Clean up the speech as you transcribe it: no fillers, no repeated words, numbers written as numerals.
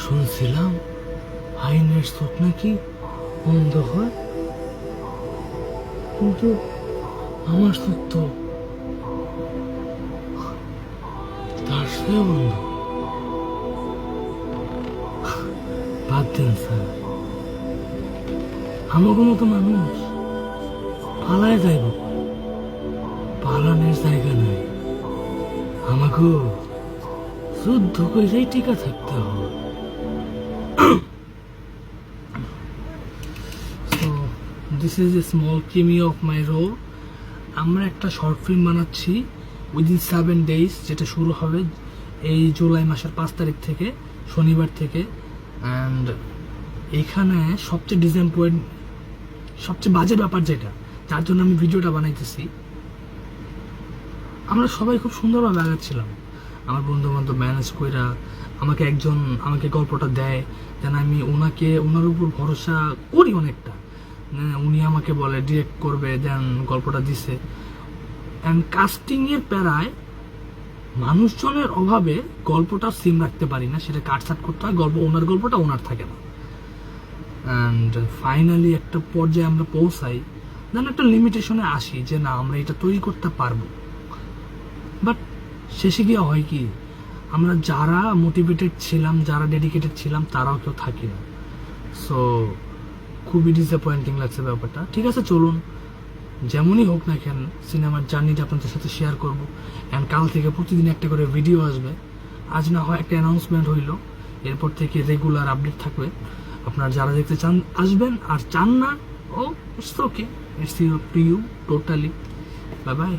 শুনছিলাম আইনের চোখ নাকি বন্ধ হয়, কিন্তু আমার চোখ তো তার সাথে বন্ধ। বাদ দেন স্যার, আমাকে মতো মানুষ পালায় যাইব, পালানোর জায়গা নাই। আমাকে যুদ্ধ করেই টিকা থাকতে হবে। So this is a small cameo of my role. আমরা একটা শর্ট ফিল্ম বানাচ্ছি উইদিন 7 days, যেটা শুরু হবে এই জুলাই মাসের 5 তারিখ থেকে, শনিবার থেকে। অ্যান্ড এখানে সবচেয়ে ডিসঅ্যাপয়েন্ট, সবচেয়ে বাজে ব্যাপার যেটা, যার জন্য আমি ভিডিওটা বানাইতেছি, আমরা সবাই খুব সুন্দরভাবে আগাচ্ছিলাম। আমার বন্ধু বান্ধব ম্যানেজ কইরা আমাকে গল্পটা দেয়, যেন আমি ওনার উপর ভরসা করি অনেকটা। উনি আমাকে বলে ডিরেক্ট করবে, দেন গল্পটা দিছে। অ্যান্ড কাস্টিংয়ের প্যারায় মানুষজনের অভাবে গল্পটা সিম রাখতে পারি না, সেটা কাটছাট করতে হয়, ওনার গল্পটা ওনার থাকে না। অ্যান্ড ফাইনালি একটা পর্যায়ে আমরা পৌঁছাই, যেন একটা লিমিটেশনে আসি যে না, আমরা এটা তৈরি করতে পারবো। বাট শেষে গিয়ে হয় কি, আমরা যারা মোটিভেটেড ছিলাম, যারা ডেডিকেটেড ছিলাম, তারাও কেউ থাকি না। সো খুবই ডিসঅ্যাপয়েন্টিং লাগছে ব্যাপারটা। ঠিক আছে, চলুন যেমনই হোক না কেন, সিনেমার জার্নিটা আপনাদের সাথে শেয়ার করবো। অ্যান্ড কাল থেকে প্রতিদিন একটা করে ভিডিও আসবে। আজ না হয় একটা অ্যানাউন্সমেন্ট হইলো, এরপর থেকে রেগুলার আপডেট থাকবে। আপনারা যারা দেখতে চান আসবেন, আর চান না, oh it's okay, it's you totally. Bye by.